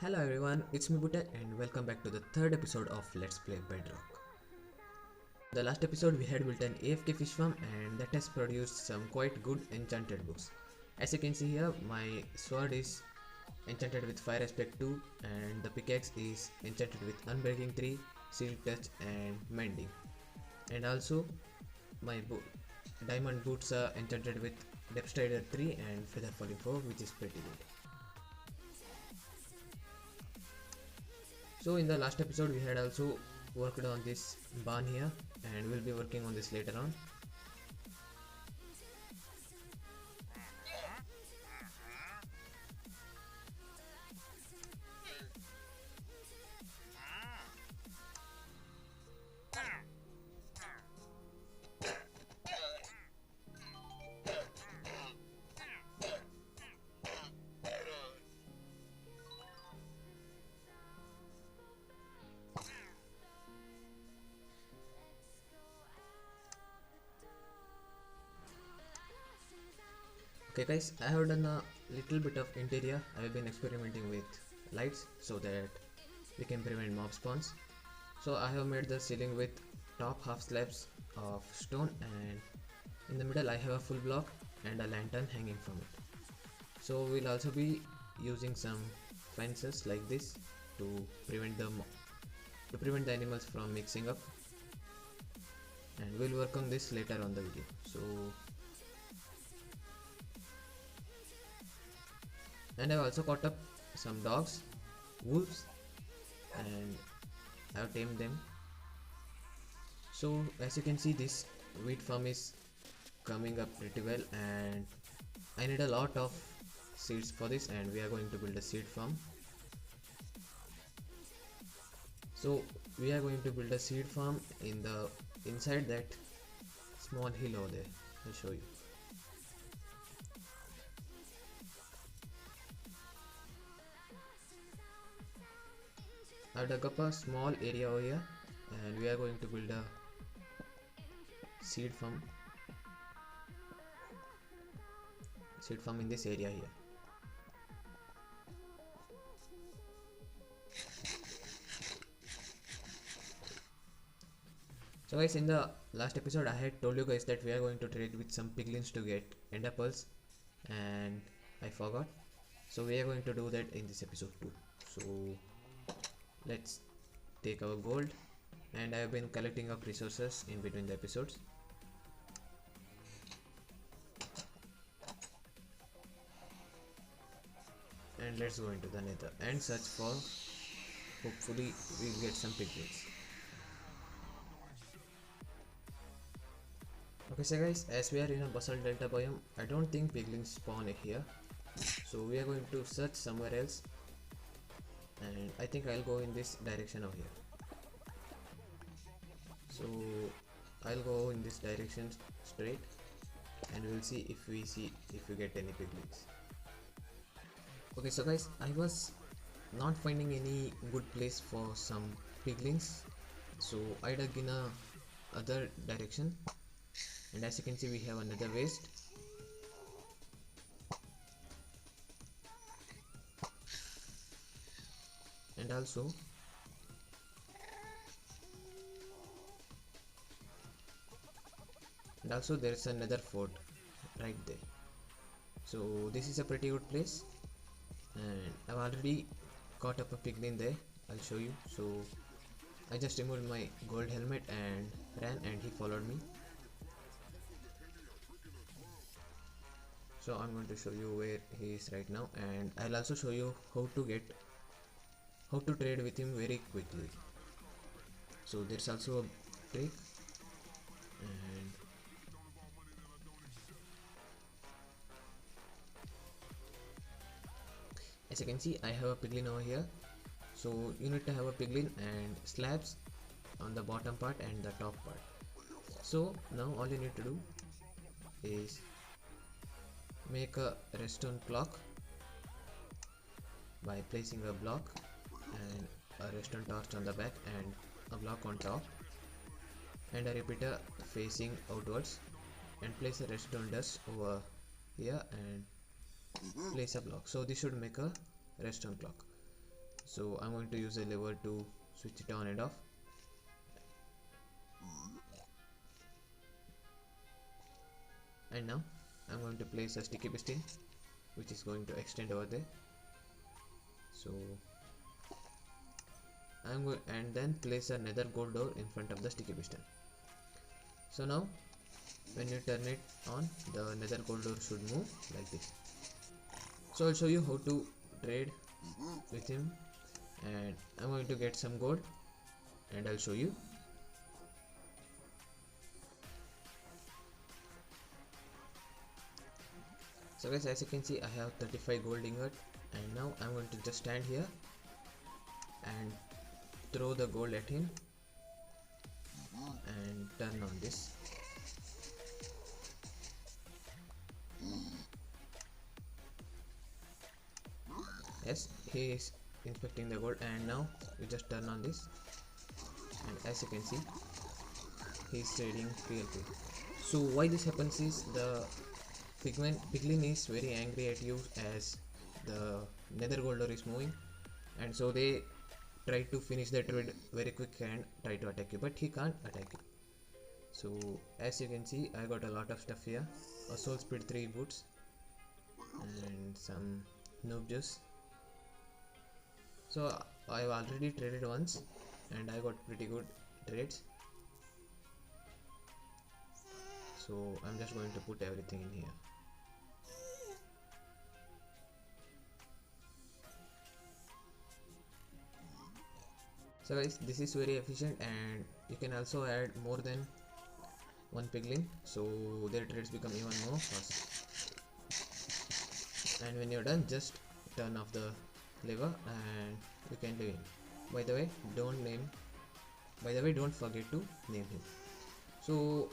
Hello everyone, it's me Butec and welcome back to the third episode of Let's Play Bedrock. The last episode we had built an AFK fish farm and that has produced some quite good enchanted books. As you can see here, my sword is enchanted with Fire Aspect 2 and the pickaxe is enchanted with Unbreaking 3, Seal Touch and Mending. And also my diamond boots are enchanted with Depth Strider 3 and Feather Falling 4, which is pretty good. So in the last episode we had also worked on this barn here and we'll be working on this later on. Okay guys, I have done a little bit of interior. I have been experimenting with lights so that we can prevent mob spawns. So I have made the ceiling with top half slabs of stone and in the middle I have a full block and a lantern hanging from it. So we'll also be using some fences like this to prevent the animals from mixing up, and we'll work on this later on the video. And I've also caught up some dogs, wolves, and I've tamed them. So as you can see, this wheat farm is coming up pretty well and I need a lot of seeds for this, and we are going to build a seed farm. So we are going to build a seed farm inside that small hill over there. I'll show you. I dug up a small area over here and we are going to build a seed farm in this area here. So guys, in the last episode I had told you guys that we are going to trade with some piglins to get ender pearls, and I forgot. So we are going to do that in this episode too. So let's take our gold, and I have been collecting up resources in between the episodes. And let's go into the nether and search for, hopefully we'll get some piglins. Okay, so guys, as we are in a basalt delta biome, I don't think piglins spawn here, so we are going to search somewhere else, and I think I'll go in this direction over here. So I'll go in this direction straight and we'll see if we get any piglins. Okay, so guys, I was not finding any good place for some piglins, so I dug in a other direction, and as you can see we have another waste. And also there's another fort right there. So this is a pretty good place, and I've already caught up a piglin there. I'll show you. So I just removed my gold helmet and ran, and he followed me. So I'm going to show you where he is right now, and I'll also show you how to trade with him very quickly. So there's also a trick, and as you can see I have a piglin over here. So you need to have a piglin and slabs on the bottom part and the top part. So now all you need to do is make a redstone clock by placing a block and a redstone torch on the back and a block on top and a repeater facing outwards, and place a redstone dust over here and place a block. So this should make a redstone clock. So I'm going to use a lever to switch it on and off. And now I'm going to place a sticky piston which is going to extend over there. So and then place a nether gold door in front of the sticky piston. So now when you turn it on, the nether gold door should move like this. So I'll show you how to trade with him, and I'm going to get some gold and I'll show you. So guys, as you can see, I have 35 gold ingot, and now I'm going to just stand here and throw the gold at him and turn on this. Yes, he is inspecting the gold, and now we just turn on this, and as you can see, he is trading PLP. So why this happens is the piglin is very angry at you as the nether gold door is moving, and so they try to finish the trade very quick and try to attack you, but he can't attack you. So as you can see, I got a lot of stuff here: a soul speed 3 boots and some noob juice. So I've already traded once and I got pretty good trades. So I'm just going to put everything in here. So guys, this is very efficient, and you can also add more than one piglin, so their trades become even more fast. And when you're done, just turn off the lever and you can leave him. By the way, don't forget to name him. So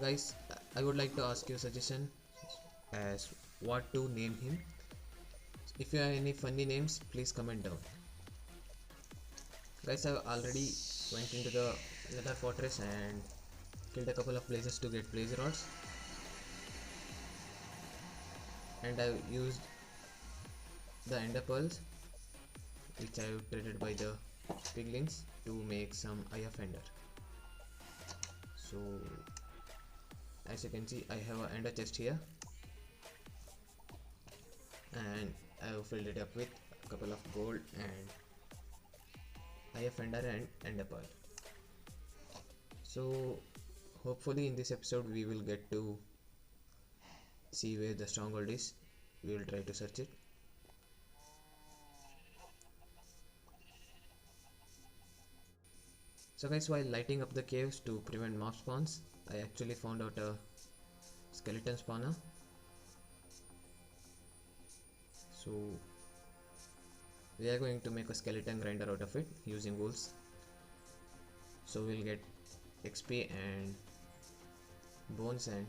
guys, I would like to ask you a suggestion as what to name him. If you have any funny names, please comment down. Guys, I already went into the nether fortress and killed a couple of places to get blaze rods, and I used the ender pearls which I have traded by the piglins to make some eye of ender. So as you can see, I have an ender chest here, and I have filled it up with a couple of gold and eye of ender and ender pearl. So hopefully in this episode we will get to see where the stronghold is. We will try to search it. So guys, while lighting up the caves to prevent mob spawns, I actually found out a skeleton spawner. So we are going to make a skeleton grinder out of it using wolves. So we'll get XP and bones and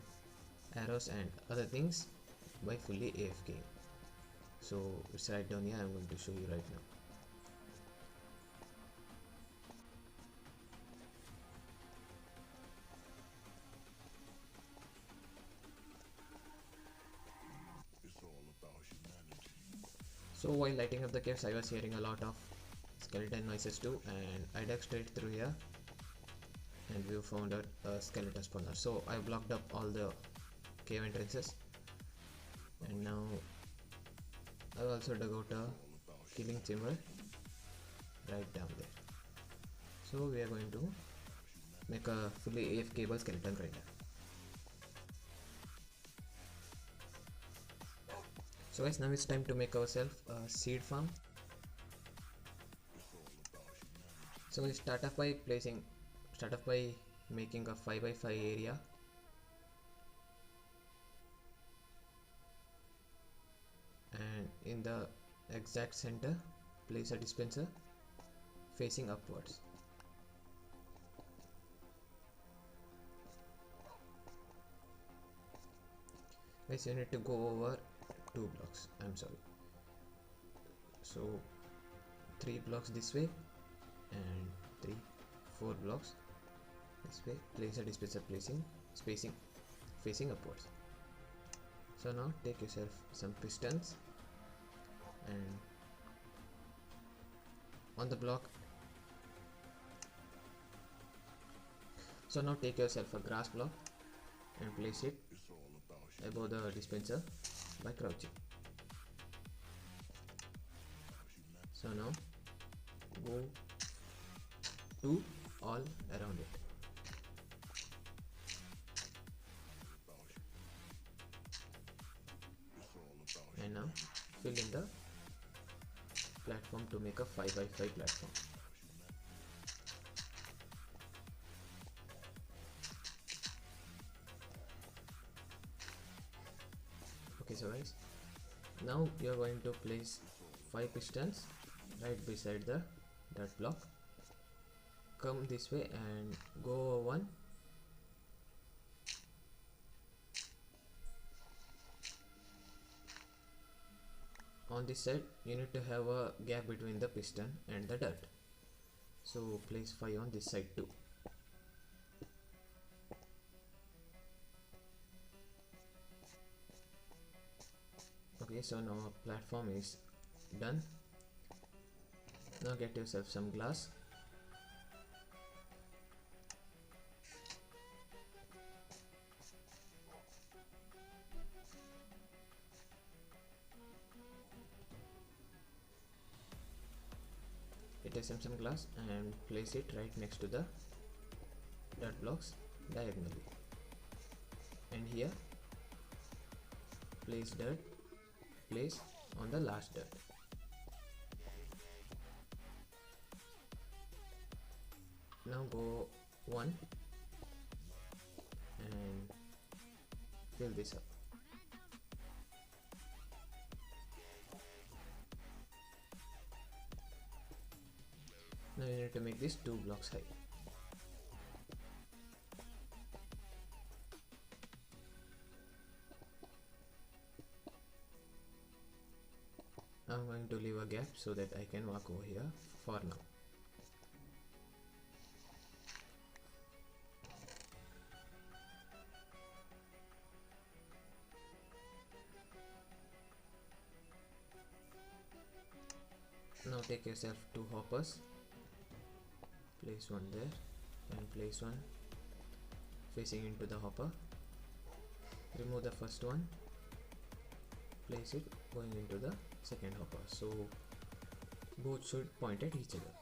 arrows and other things by fully AFK. So it's right down here. I'm going to show you right now. So while lighting up the caves, I was hearing a lot of skeleton noises too, and I dug straight through here and we found a skeleton spawner. So I blocked up all the cave entrances, and now I also dug out a killing chamber right down there. So we are going to make a fully afk-able skeleton grinder. So guys, now it's time to make ourselves a seed farm. So we start off by making a 5x5 area, and in the exact center place a dispenser facing upwards. Guys, you need to go over 2 blocks, I'm sorry. So 3 blocks this way and 4 blocks this way. Place a dispenser spacing facing upwards. So now take yourself some pistons and on the block. So now take yourself a grass block and place it above the dispenser by crouching. So now go to all around it. And now fill in the platform to make a 5x5 platform. Okay, so guys, now you are going to place 5 pistons right beside the dirt block. Come this way and go over one. On this side you need to have a gap between the piston and the dirt, so place 5 on this side too. Okay, so now our platform is done. Now get yourself some glass. Get some glass and place it right next to the dirt blocks diagonally. And here place dirt, place on the last dirt. Now go one and fill this up. Now you need to make this 2 blocks high. I'm going to leave a gap so that I can walk over here for now. Now take yourself 2 hoppers, place one there and place one facing into the hopper. Remove the first one, place it going into the second hopper, so both should point at each other.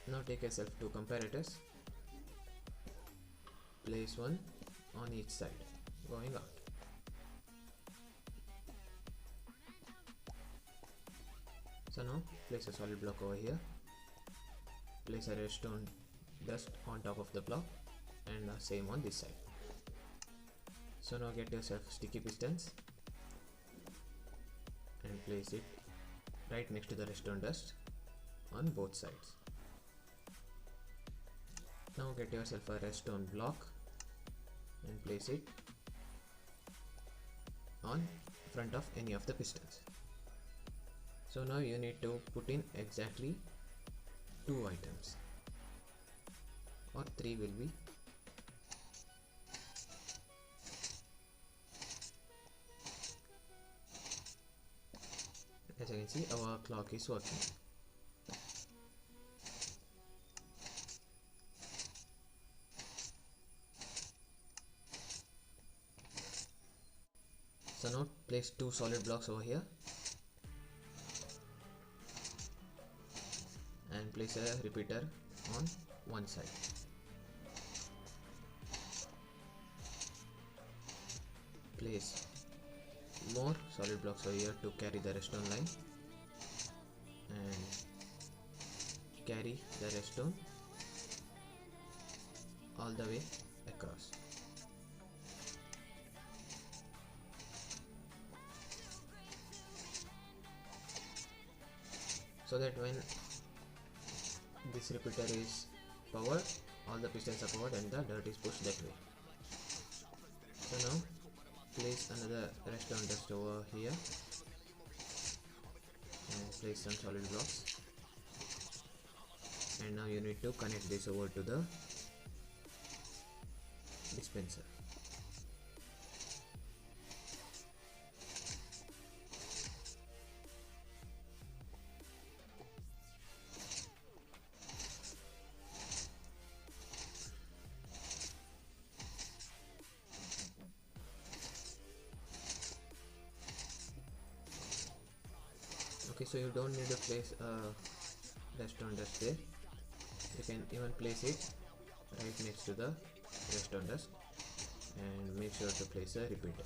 Now take yourself 2 comparators, place one on each side going out. So now place a solid block over here, place a redstone dust on top of the block and the same on this side. So now get yourself sticky pistons and place it right next to the redstone dust on both sides. Now get yourself a redstone block and place it on front of any of the pistons. So now you need to put in exactly 2 items, or 3 will be. As you can see, our clock is working. So now place 2 solid blocks over here and place a repeater on one side. Place more solid blocks over here to carry the redstone line and carry the redstone all the way across. So that when this repeater is powered, all the pistons are powered and the dirt is pushed that way. So now place another redstone dust over here and place some solid blocks, and now you need to connect this over to the dispenser. Okay, so you don't need to place a redstone dust there. You can even place it right next to the redstone dust, and make sure to place a repeater.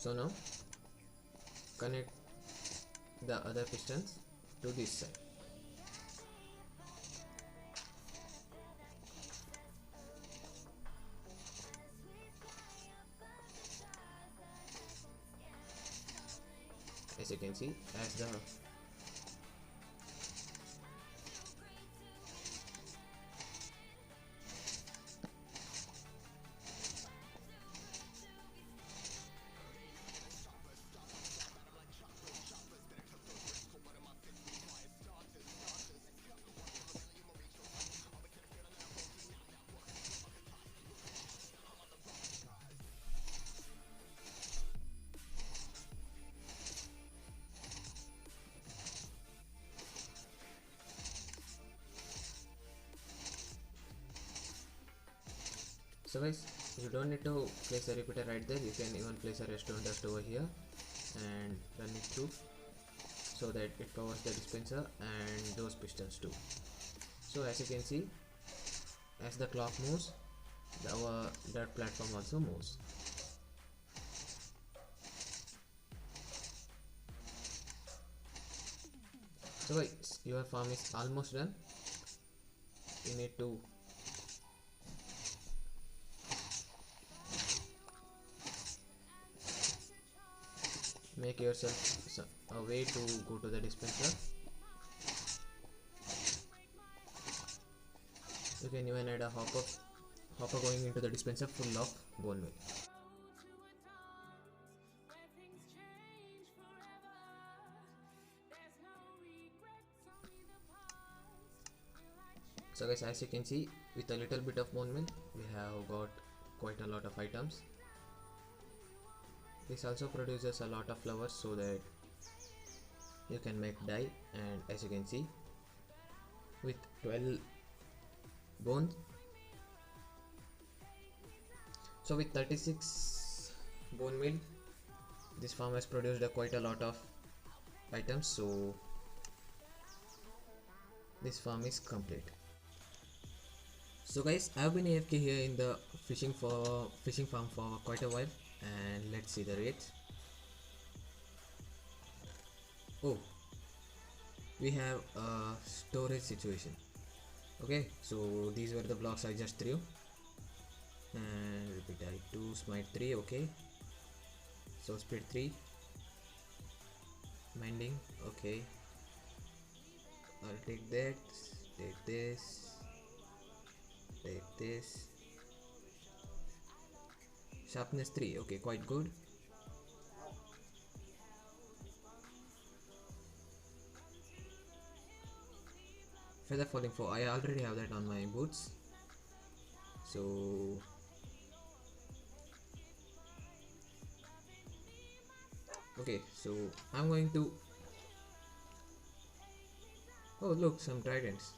So now connect the other pistons to this side. As you can see, as the so guys, you don't need to place a repeater right there. You can even place a redstone dust over here and run it through, so that it covers the dispenser and those pistons too. So as you can see, as the clock moves, that platform also moves. So guys, your farm is almost done. You need to make yourself a way to go to the dispenser. You can even add a hopper going into the dispenser full of bone meal. So guys, as you can see, with a little bit of bone meal, we have got quite a lot of items. This also produces a lot of flowers so that you can make dye, and as you can see, with 12 bones, so with 36 bone meal, this farm has produced quite a lot of items, so this farm is complete. So guys, I have been AFK here in the fishing farm for quite a while, and let's see the rates. Oh, we have a storage situation. Okay, so these were the blocks I just threw, and repeat I2 smite 3. Okay, so speed 3, minding. Okay, I'll take that, take this, take this, sharpness 3. Okay, quite good. Feather falling 4. I already have that on my boots, so okay, so I'm going to, oh look, some tridents.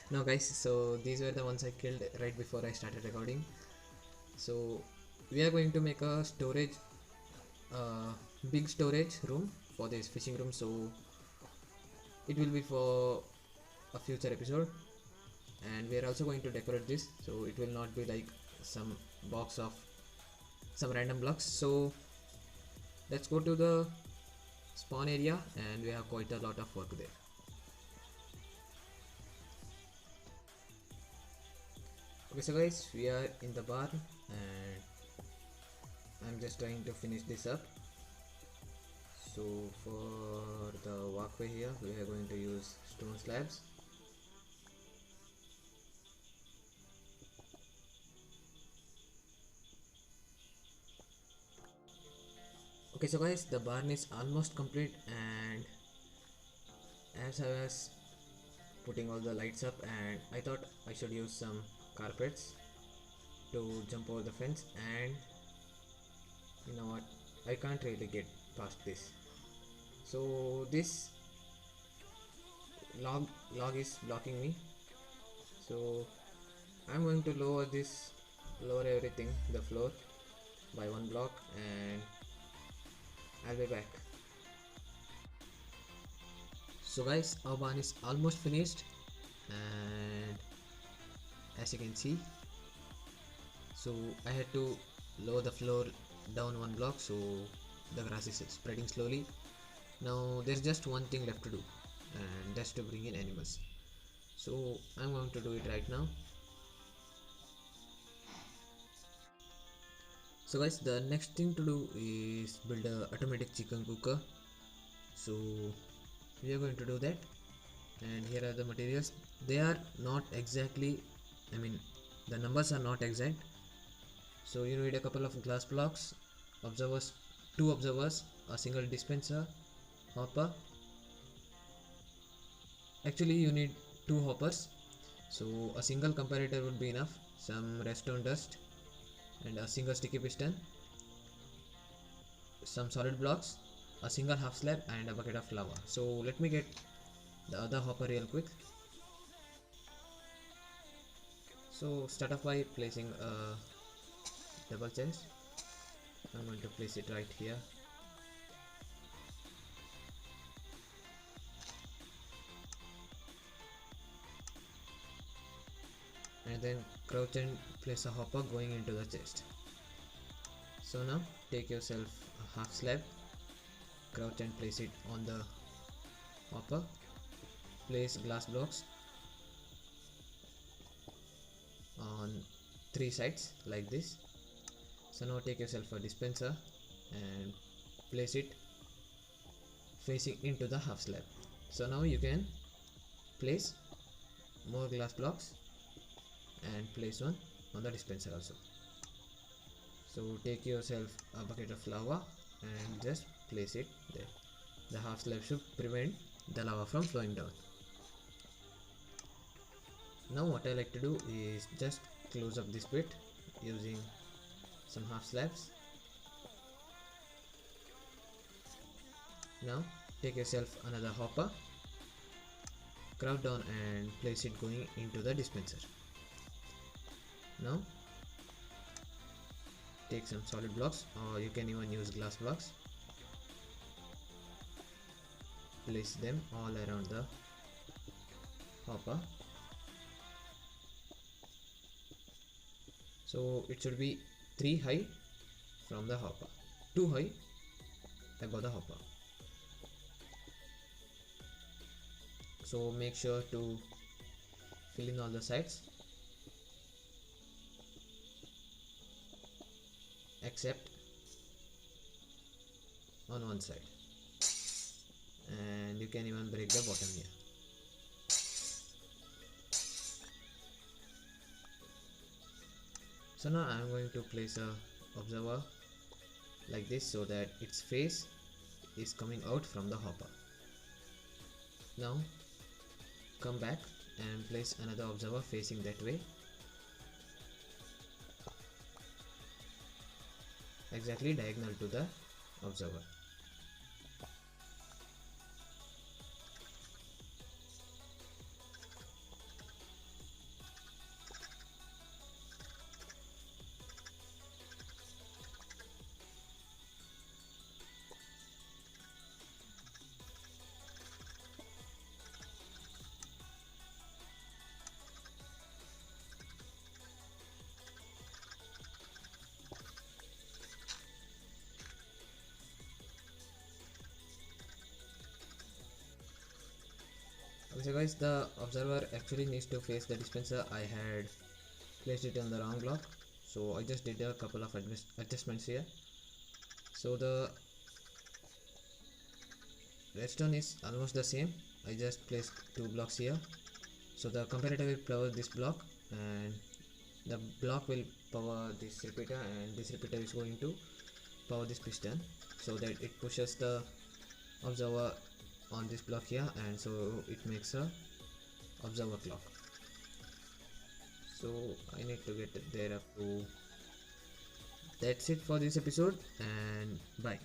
Now guys, so these were the ones I killed right before I started recording. So we are going to make a storage, big storage room for this fishing room, so it will be for a future episode, and we are also going to decorate this, so it will not be like some box of some random blocks. So let's go to the spawn area, and we have quite a lot of work there. Okay, so guys, we are in the barn, and I'm just trying to finish this up. So for the walkway here, we are going to use stone slabs. Okay, so guys, the barn is almost complete, and as I was putting all the lights up, and I thought I should use some carpets to jump over the fence, and you know what, I can't really get past this. So this log is blocking me, so I'm going to lower everything, the floor, by one block, and I'll be back. So guys, our barn is almost finished, and as you can see, so I had to lower the floor down one block, so the grass is spreading slowly. Now there's just one thing left to do, and that's to bring in animals. So I'm going to do it right now. So guys, the next thing to do is build a automatic chicken cooker. So we are going to do that, and here are the materials. They are not exactly, I mean, the numbers are not exact. So you need a couple of glass blocks, observers, 2 observers, a single dispenser, hopper. Actually you need 2 hoppers, so a single comparator would be enough, some redstone dust, and a single sticky piston, some solid blocks, a single half slab, and a bucket of lava. So let me get the other hopper real quick. So start off by placing a double chest. I'm going to place it right here. And then crouch and place a hopper going into the chest. So now take yourself a half slab, crouch and place it on the hopper, place glass blocks on 3 sides like this. So now take yourself a dispenser and place it facing into the half slab. So now you can place more glass blocks and place one on the dispenser also. So take yourself a bucket of lava and just place it there. The half slab should prevent the lava from flowing down. Now what I like to do is just close up this bit using some half slabs. Now take yourself another hopper, crouch down and place it going into the dispenser. Now take some solid blocks, or you can even use glass blocks, place them all around the hopper. So it should be 3 high from the hopper, 2 high above the hopper. So make sure to fill in all the sides except on one side, and you can even break the bottom here. So now I am going to place a observer like this so that its face is coming out from the hopper. Now come back and place another observer facing that way, exactly diagonal to the observer. So guys, the observer actually needs to face the dispenser. I had placed it on the wrong block, so I just did a couple of adjustments here. So the redstone is almost the same. I just placed 2 blocks here, so the comparator will power this block, and the block will power this repeater, and this repeater is going to power this piston, so that it pushes the observer on this block here, and so it makes a observer clock. So I need to get there up to. That's it for this episode, and bye.